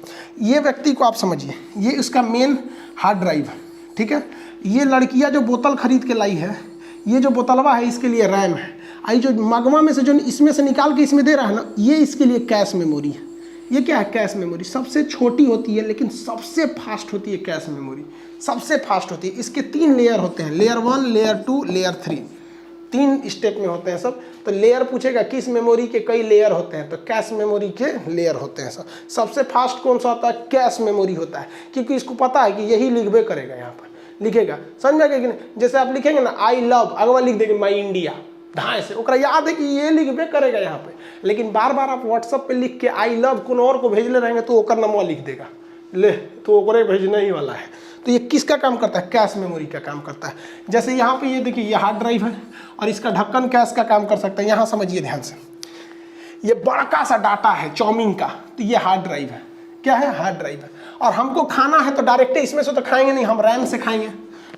ये व्यक्ति को आप समझिए, ये इसका मेन हार्ड ड्राइव है, ठीक है। ये लड़कियाँ जो बोतल खरीद के लाई है, ये जो बोतलवा है इसके लिए रैम है, आई जो मगवा में से जो इसमें से निकाल के इसमें दे रहा है ना, ये इसके लिए कैश मेमोरी है। ये क्या है, कैश मेमोरी। सबसे छोटी होती है लेकिन सबसे फास्ट होती है कैश मेमोरी, सबसे फास्ट होती है। इसके 3 लेयर होते हैं, लेयर 1, लेयर 2, लेयर 3, 3 स्टेप में होते हैं सब। तो लेयर पूछेगा किस मेमोरी के कई लेयर होते हैं, तो कैश मेमोरी के लेयर होते हैं सब। सबसे फास्ट कौन सा होता है, कैश मेमोरी होता है, क्योंकि इसको पता है कि यही लिखबे करेगा, यहाँ पर लिखेगा, समझ गए कि नहीं। जैसे आप लिखेंगे ना आई लव, अगवा लिख देंगे माई इंडिया, ढाई से ओकरा याद है कि ये लिखबे करेगा यहाँ पे। लेकिन बार बार आप व्हाट्सएप पे लिख के आई लव कौन और को भेजले रहेंगे तो ओकर नंबर लिख देगा, ले तो ओकरे भेजना ही वाला है। तो ये किसका काम करता है, कैश मेमोरी का काम करता है। जैसे यहाँ पे ये देखिए, ये हार्ड ड्राइव है और इसका ढक्कन कैश का काम कर सकता है। यहाँ समझिए ध्यान से, ये बड़का सा डाटा है चाउमीन का, तो ये हार्ड ड्राइव है। क्या है, हार्ड ड्राइव है। और हमको खाना है तो डायरेक्ट इसमें से तो खाएंगे नहीं, हम रैम से खाएंगे।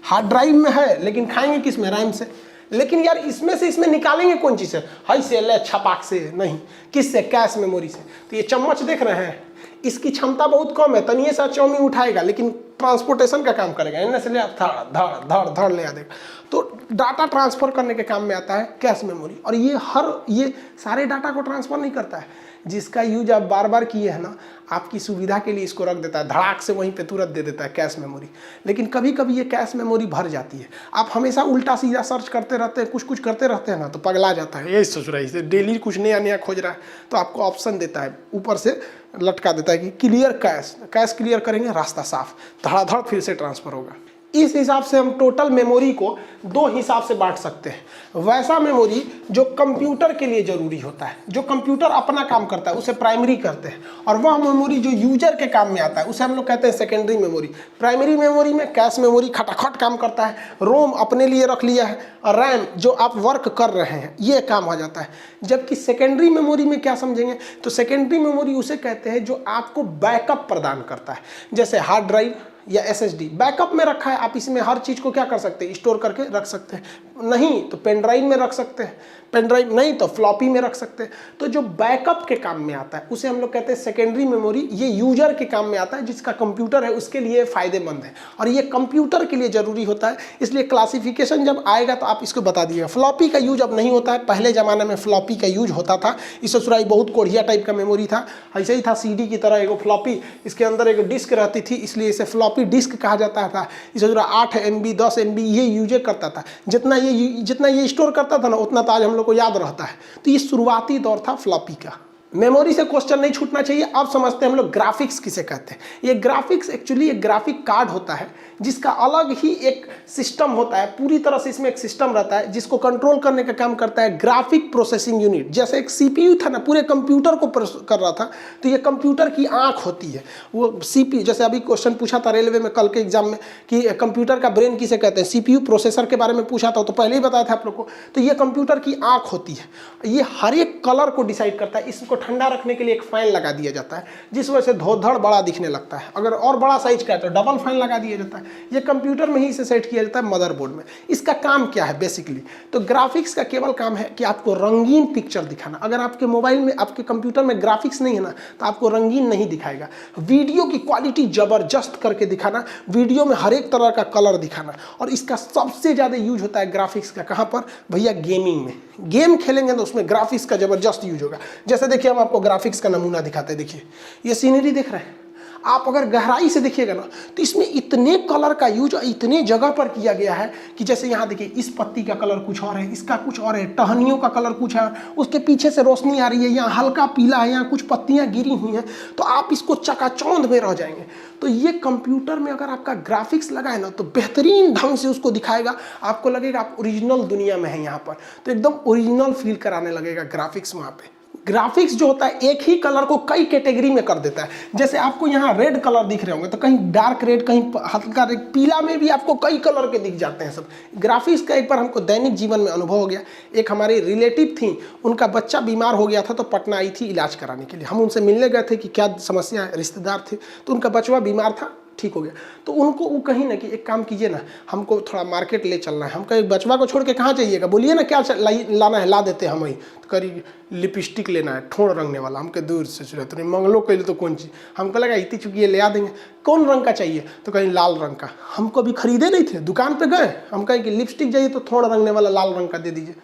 हार्ड ड्राइव में है लेकिन खाएंगे किस में, रैम से। लेकिन यार इसमें से इसमें निकालेंगे कौन चीज़ से, हाई से ले छपाक से नहीं, किससे, कैश मेमोरी से। तो ये चम्मच देख रहे हैं, इसकी क्षमता बहुत कम है, तनिए सा चाउमीन उठाएगा लेकिन ट्रांसपोर्टेशन का काम करेगा, इनमें से ले आप धड़ धड़ धड़ ले आ देगा। तो डाटा ट्रांसफर करने के काम में आता है कैश मेमोरी। और ये सारे डाटा को ट्रांसफर नहीं करता है, जिसका यूज आप बार बार किए हैं ना, आपकी सुविधा के लिए इसको रख देता है, धड़ाक से वहीं पे तुरंत दे देता है कैश मेमोरी। लेकिन कभी कभी ये कैश मेमोरी भर जाती है, आप हमेशा उल्टा सीधा सर्च करते रहते हैं, कुछ करते रहते हैं ना, तो पगला जाता है, यही सोच रहा है डेली कुछ नया नया खोज रहा है। तो आपको ऑप्शन देता है, ऊपर से लटका देता है कि क्लियर कैश क्लियर करेंगे, रास्ता साफ, धड़ाधड़ फिर से ट्रांसफर होगा। इस हिसाब से हम टोटल मेमोरी को दो हिसाब से बांट सकते हैं। वैसा मेमोरी जो कंप्यूटर के लिए जरूरी होता है, जो कंप्यूटर अपना काम करता है, उसे प्राइमरी कहते हैं। और वह मेमोरी जो यूजर के काम में आता है, उसे हम लोग कहते हैं सेकेंडरी मेमोरी। प्राइमरी मेमोरी में कैश मेमोरी खटाखट काम करता है, रोम अपने लिए रख लिया है, और रैम जो आप वर्क कर रहे हैं ये काम हो जाता है। जबकि सेकेंडरी मेमोरी में क्या समझेंगे, तो सेकेंडरी मेमोरी उसे कहते हैं जो आपको बैकअप प्रदान करता है। जैसे हार्ड ड्राइव या SSD बैकअप में रखा है, आप इसमें हर चीज़ को क्या कर सकते हैं, स्टोर करके रख सकते हैं। नहीं तो पेन ड्राइव में रख सकते हैं, पेन ड्राइव नहीं तो फ्लॉपी में रख सकते हैं। तो जो बैकअप के काम में आता है उसे हम लोग कहते हैं सेकेंडरी मेमोरी। ये यूजर के काम में आता है, जिसका कंप्यूटर है उसके लिए फ़ायदेमंद है, और ये कंप्यूटर के लिए ज़रूरी होता है। इसलिए क्लासिफिकेशन जब आएगा तो आप इसको बता दीजिएगा। फ्लॉपी का यूज अब नहीं होता है, पहले ज़माने में फ्लॉपी का यूज होता था। इस ससुराई बहुत कोढ़िया टाइप का मेमोरी था, ऐसे ही था CD की तरह एगो फ्लॉपी, इसके अंदर एक डिस्क रहती थी, इसलिए इसे फ्लॉपी डिस्क कहा जाता था। इस 8 MB 10 MB ये यूज करता था। जितना ये स्टोर करता था ना, उतना तो आज हम लोग को याद रहता है। तो ये शुरुआती दौर था फ्लॉपी का। मेमोरी से क्वेश्चन नहीं छूटना चाहिए। अब समझते हैं हम लोग ग्राफिक्स किसे कहते हैं। ये ग्राफिक्स एक्चुअली एक ग्राफिक कार्ड होता है, जिसका अलग ही एक सिस्टम होता है, पूरी तरह से इसमें एक सिस्टम रहता है जिसको कंट्रोल करने का काम करता है ग्राफिक प्रोसेसिंग यूनिट। जैसे एक CPU था ना, पूरे कंप्यूटर को कर रहा था, तो ये कंप्यूटर की आंख होती है। वो CPU, जैसे अभी क्वेश्चन पूछा था रेलवे में कल के एग्जाम में कि कंप्यूटर का ब्रेन किसे कहते हैं, CPU प्रोसेसर के बारे में पूछा था, तो पहले ही बताया था आप लोग को। तो ये कंप्यूटर की आंख होती है, ये हर एक कलर को डिसाइड करता है। इसको ठंडा रखने के लिए एक फैन लगा दिया जाता है, जिस वजह से धोधड़ बड़ा दिखने लगता है। अगर और बड़ा साइज का है तो डबल फैन लगा दिया जाता है। ये कंप्यूटर में ही इसे सेट किया जाता है, मदरबोर्ड में। इसका काम क्या है बेसिकली, तो ग्राफिक्स का केवल काम है कि आपको रंगीन पिक्चर दिखाना। अगर आपके मोबाइल में, आपके कंप्यूटर में ग्राफिक्स नहीं है ना, तो आपको रंगीन नहीं दिखाएगा। वीडियो की क्वालिटी जबरदस्त करके दिखाना, वीडियो में हर एक तरह का कलर दिखाना। और इसका सबसे ज़्यादा यूज होता है ग्राफिक्स का, कहाँ पर भैया, गेमिंग में। गेम खेलेंगे तो उसमें ग्राफिक्स का जबरदस्त यूज होगा। जैसे देखिए, हम आपको ग्राफिक्स का नमूना दिखाते हैं। देखिए ये सीनरी दिख रहा है, आप अगर गहराई से देखिएगा ना, तो इसमें इतने कलर का यूज इतने जगह पर किया गया है कि जैसे यहाँ देखिए, इस पत्ती का कलर कुछ और है, इसका कुछ और है, टहनियों का कलर कुछ है, उसके पीछे से रोशनी आ रही है, यहाँ हल्का पीला है, यहाँ कुछ पत्तियाँ गिरी हुई हैं, तो आप इसको चकाचौंध में रह जाएंगे। तो ये कंप्यूटर में अगर आपका ग्राफिक्स लगा है ना, तो बेहतरीन ढंग से उसको दिखाएगा। आपको लगेगा आप ओरिजिनल दुनिया में हैं यहाँ पर, तो एकदम ओरिजिनल फील कराने लगेगा ग्राफिक्स वहाँ पे। ग्राफिक्स जो होता है एक ही कलर को कई कैटेगरी में कर देता है। जैसे आपको यहाँ रेड कलर दिख रहे होंगे, तो कहीं डार्क रेड, कहीं हल्का रेड, पीला में भी आपको कई कलर के दिख जाते हैं सब। ग्राफिक्स का एक बार हमको दैनिक जीवन में अनुभव हो गया। एक हमारी रिलेटिव थी, उनका बच्चा बीमार हो गया था, तो पटना आई थी इलाज कराने के लिए। हम उनसे मिलने गए थे कि क्या समस्या है, रिश्तेदार थे, तो उनका बचवा बीमार था, ठीक हो गया। तो उनको वो कहीं ना कि एक काम कीजिए ना, हमको थोड़ा मार्केट ले चलना है। हम कहीं बचवा को छोड़ के कहाँ जाइएगा, बोलिए ना क्या लाना है, ला देते हैं हम वहीं। तो करी लिपस्टिक लेना है, ठोड़ रंगने वाला। हमके दूर से चुरे तो नहीं मंगलो कैले तो कौन चीज़, हमको लगा इतनी चुकी ये ले आ देंगे। कौन रंग का चाहिए, तो कहीं लाल रंग का। हमको अभी खरीदे नहीं थे, दुकान पर गए, हम कहें कि लिपस्टिक चाहिए तो ठोड़ रंगने वाला लाल रंग का दे दीजिए।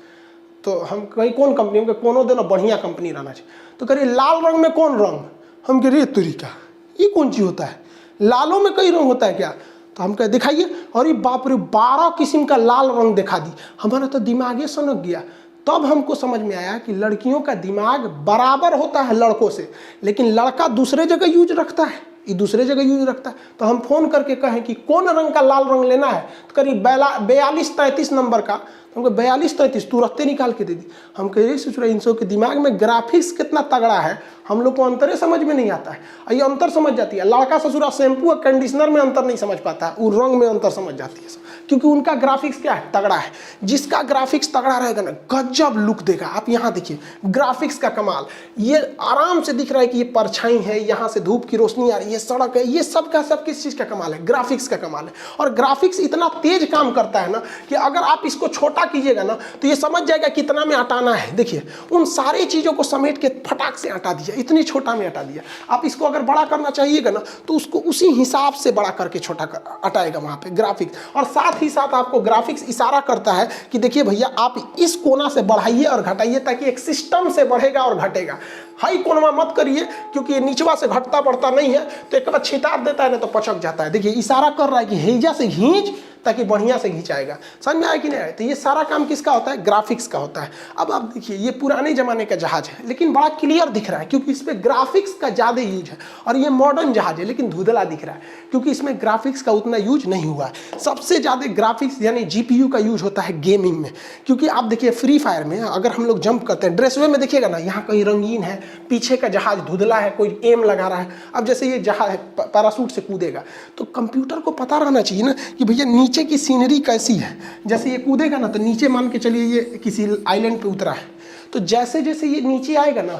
तो हम कहीं कौन कंपनी, हमको कोनो देना बढ़िया कंपनी रहना चाहिए। तो करिए लाल रंग में कौन रंग, हम कह रही तरीका ये कौन चीज़ होता है, लालों में कई रंग होता है क्या। तो हम कह दिखाइए, और ये बाप रे 12 किस्म का लाल रंग दिखा दी। हमारा तो दिमागे सनक गया। तब हमको समझ में आया कि लड़कियों का दिमाग बराबर होता है लड़कों से, लेकिन लड़का दूसरे जगह यूज रखता है, ये दूसरे जगह यूज रखता है। तो हम फोन करके कहें कि कौन रंग का लाल रंग लेना है, तो करीब 42-33 नंबर का, हमको 42-33 तुरंत निकाल के दे दी। हम कह रहे सोच रहे इन के दिमाग में ग्राफिक्स कितना तगड़ा है, हम लोग को अंतरे समझ में नहीं आता है। ये अंतर समझ जाती है। लड़का ससुरा शैम्पू और कंडीशनर में अंतर नहीं समझ पाता है, वो रंग में अंतर समझ जाती है। क्योंकि उनका ग्राफिक्स क्या है, तगड़ा है। जिसका ग्राफिक्स तगड़ा रहेगा ना, गजब लुक देगा। आप यहाँ देखिए ग्राफिक्स का कमाल, ये आराम से दिख रहा है कि ये परछाई है, यहाँ से धूप की रोशनी आ रही है, सड़क है, ये सब का सब किस चीज़ का कमाल है, ग्राफिक्स का कमाल है। और ग्राफिक्स इतना तेज काम करता है ना कि अगर आप इसको छोटा कीजिएगा ना तो ये समझ जाएगा कितना में हटाना है। देखिए उन सारी चीज़ों को समेट के फटाक से हटा दिया, इतनी छोटा में हटा दिया। आप इसको अगर बड़ा करना चाहिएगा ना तो उसको उसी हिसाब से बड़ा करके छोटा हटाएगा वहाँ पे ग्राफिक्स। और साथ ही साथ आपको ग्राफिक्स इशारा करता है कि देखिए भैया आप इस कोना से बढ़ाइए और घटाइए, ताकि एक सिस्टम से बढ़ेगा और घटेगा। हाई कोनवा मत करिए, क्योंकि ये नीचवा से घटता बढ़ता नहीं है तो एक बार छितार देता है ना तो पचक जाता है। देखिए इशारा कर रहा है कि हेजा से खींच ताकि बढ़िया से खींचाएगा। समझ में आया कि नहीं आया? तो ये सारा काम किसका होता है, ग्राफिक्स का होता है। अब आप देखिए ये पुराने जमाने का जहाज है लेकिन बड़ा क्लियर दिख रहा है क्योंकि इस पर ग्राफिक्स का ज़्यादा यूज है। और ये मॉडर्न जहाज है लेकिन धुंधला दिख रहा है क्योंकि इसमें ग्राफिक्स का उतना यूज नहीं हुआ है। सबसे ज़्यादा ग्राफिक्स यानी GPU का यूज होता है गेमिंग में, क्योंकि आप देखिए फ्री फायर में अगर हम लोग जंप करते हैं, ड्रेसवे में देखिएगा ना, यहाँ कहीं रंगीन है, पीछे का जहाज धुंधला है, कोई एम लगा रहा है। अब जैसे ये जहाज पैराशूट से कूदेगा तो कंप्यूटर को पता रहना चाहिए ना कि भैया नीचे की सीनरी कैसी है। जैसे ये कूदेगा ना तो नीचे मान के चलिए ये किसी आइलैंड पे उतरा है, तो जैसे जैसे ये नीचे आएगा ना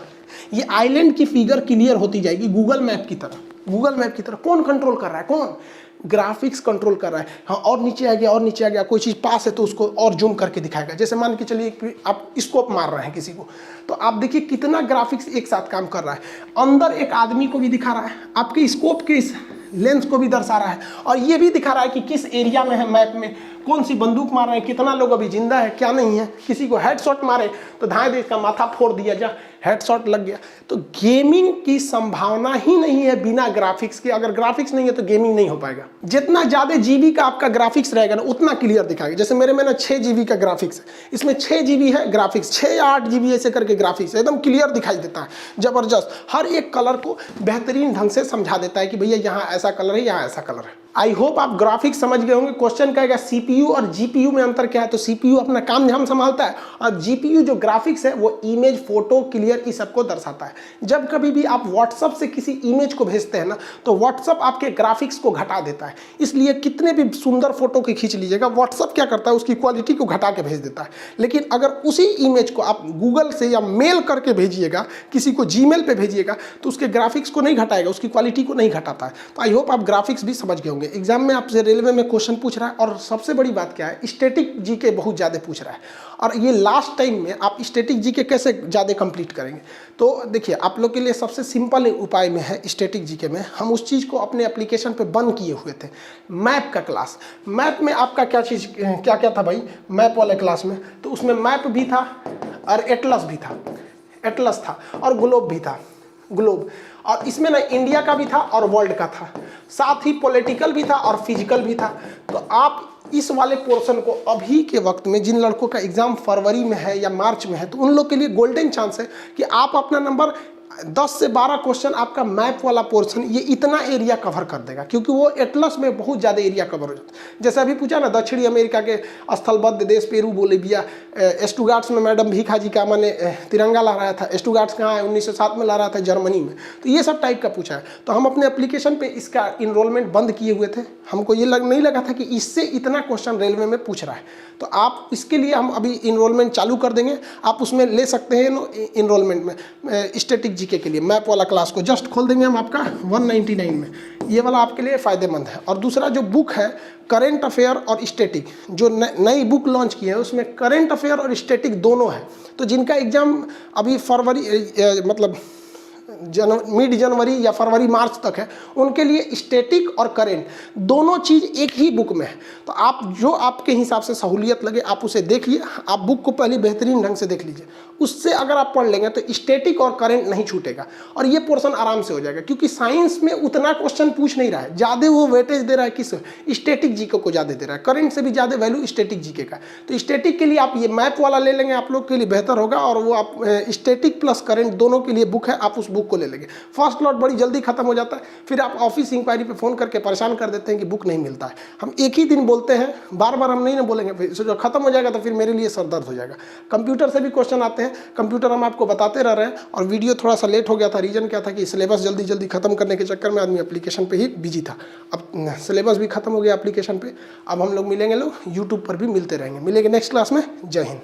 ये आइलैंड की फिगर क्लियर होती जाएगी गूगल मैप की तरह। गूगल मैप की तरह कौन कंट्रोल कर रहा है, कौन, ग्राफिक्स कंट्रोल कर रहा है। हाँ और नीचे आ गया और नीचे आ गया, कोई चीज़ पास है तो उसको और जूम करके दिखाएगा। जैसे मान के चलिए आप स्कोप मार रहे हैं किसी को, तो आप देखिए कितना ग्राफिक्स एक साथ काम कर रहा है। अंदर एक आदमी को भी दिखा रहा है, आपके स्कोप के इस लेंस को भी दर्शा रहा है, और ये भी दिखा रहा है कि किस एरिया में है मैप में, कौन सी बंदूक मार रहे हैं, कितना लोग अभी जिंदा है क्या नहीं है। किसी को हेडशॉट मारे तो धाए दे इसका माथा फोड़ दिया, जा हेडशॉट लग गया। तो गेमिंग की संभावना ही नहीं है बिना ग्राफिक्स के। अगर ग्राफिक्स नहीं है तो गेमिंग नहीं हो पाएगा। जितना ज़्यादा GB का आपका ग्राफिक्स रहेगा ना उतना क्लियर दिखाएगा। जैसे मेरे में ना 6 GB का ग्राफिक्स है, इसमें 6 GB है ग्राफिक्स, 6 या 8 GB ऐसे करके ग्राफिक्स एकदम क्लियर दिखाई देता है, जबरदस्त। हर एक कलर को बेहतरीन ढंग से समझा देता है कि भैया यहाँ ऐसा कलर है, यहाँ ऐसा कलर है। आई होप आप ग्राफिक्स समझ गए होंगे। क्वेश्चन कहेगा CPU और GPU में अंतर क्या है, तो CPU अपना काम धाम संभालता है और GPU जो ग्राफिक्स है वो इमेज, फोटो, क्लियर इस सबको दर्शाता है। जब कभी भी आप व्हाट्सअप से किसी इमेज को भेजते हैं ना तो व्हाट्सअप आपके ग्राफिक्स को घटा देता है। इसलिए कितने भी सुंदर फोटो की खींच लीजिएगा, व्हाट्सअप क्या करता है उसकी क्वालिटी को घटा के भेज देता है। लेकिन अगर उसी इमेज को आप गूगल से या मेल करके भेजिएगा, किसी को Gmail पे भेजिएगा, तो उसके ग्राफिक्स को नहीं घटाएगा, उसकी क्वालिटी को नहीं घटाता है। तो आई होप आप ग्राफिक्स भी समझ गए होंगे। एग्जाम में आपसे रेलवे में क्वेश्चन पूछ रहा है, और सबसे बड़ी बात क्या है, स्टैटिक जीके बहुत ज़्यादा पूछ रहा है। और ये लास्ट टाइम में आप स्टैटिक जीके कैसे ज़्यादा कंप्लीट करेंगे, तो देखिए आप लोग के लिए सबसे सिंपल उपाय में है स्टैटिक जीके में, हम उस चीज़ को अपने एप्लीकेशन पे बंद किए हुए थे, मैप का क्लास। मैप में आपका क्या चीज़ क्या क्या था भाई, मैप वाले क्लास में, तो उसमें मैप भी था और एटलस भी था, एटलस था और ग्लोब भी था, ग्लोब। और इसमें ना इंडिया का भी था और वर्ल्ड का था, साथ ही पॉलिटिकल भी था और फिजिकल भी था। तो आप इस वाले पोर्शन को अभी के वक्त में, जिन लड़कों का एग्जाम फरवरी में है या मार्च में है, तो उन लोग के लिए गोल्डन चांस है कि आप अपना नंबर 10 से 12 क्वेश्चन आपका मैप वाला पोर्शन ये इतना एरिया कवर कर देगा, क्योंकि वो एटलस में बहुत ज़्यादा एरिया कवर हो जाता है। जैसे अभी पूछा ना दक्षिणी अमेरिका के स्थलबद्ध देश पेरू, बोलीविया, स्टुगार्ट्स में मैडम भीखा जी का मैंने तिरंगा लहराया था, स्टुगार्ट्स कहाँ है, 1907 में लहराया था जर्मनी में। तो ये सब टाइप का पूछा है। तो हम अपने एप्लीकेशन पर इसका इनरोलमेंट बंद किए हुए थे, हमको ये नहीं लगा था कि इससे इतना क्वेश्चन रेलवे में पूछ रहा है। तो आप इसके लिए हम अभी इनरोलमेंट चालू कर देंगे, आप उसमें ले सकते हैं इनरोलमेंट में स्टैटिक जीके के लिए। मैप वाला क्लास को जस्ट खोल देंगे हम आपका 199 में, ये वाला आपके लिए फ़ायदेमंद है। और दूसरा जो बुक है करेंट अफेयर और स्टैटिक, जो नई बुक लॉन्च की है उसमें करेंट अफेयर और स्टैटिक दोनों है। तो जिनका एग्ज़ाम अभी फरवरी मतलब मिड जनवरी या फरवरी मार्च तक है, उनके लिए स्टैटिक और करेंट दोनों चीज़ एक ही बुक में है। तो आप जो आपके हिसाब से सहूलियत लगे आप उसे देखिए। आप बुक को पहले बेहतरीन ढंग से देख लीजिए, उससे अगर आप पढ़ लेंगे तो स्टैटिक और करेंट नहीं छूटेगा और ये पोर्शन आराम से हो जाएगा। क्योंकि साइंस में उतना क्वेश्चन पूछ नहीं रहा है, ज़्यादा वो वेटेज दे रहा है किस स्टैटिक जीके को ज़्यादा दे रहा है, करेंट से भी ज़्यादा वैल्यू स्टैटिक जीके का। तो स्टैटिक के लिए आप ये मैप वाला ले लेंगे, आप लोग के लिए बेहतर होगा। और वो आप स्टैटिक प्लस करेंट दोनों के लिए बुक है, आप उस बुक को ले लेंगे। फर्स्ट लॉट बड़ी जल्दी खत्म हो जाता है, फिर आप ऑफिस इंक्वायरी पे फ़ोन करके परेशान कर देते हैं कि बुक नहीं मिलता है। हम एक ही दिन बोलते हैं, बार बार हम नहीं ना बोलेंगे, फिर जो खत्म हो जाएगा तो फिर मेरे लिए सर दर्द हो जाएगा। कंप्यूटर से भी क्वेश्चन आते हैं हैं, कंप्यूटर हम आपको बताते रह रहे हैं। और वीडियो थोड़ा सा लेट हो गया था, रीज़न क्या था कि सिलेबस जल्दी जल्दी खत्म करने के चक्कर में आदमी एप्लीकेशन पे ही बिजी था। अब सिलेबस भी खत्म हो गया एप्लीकेशन पे, अब हम लोग मिलेंगे, लोग यूट्यूब पर भी मिलते रहेंगे। मिलेंगे नेक्स्ट क्लास में। जय हिंद।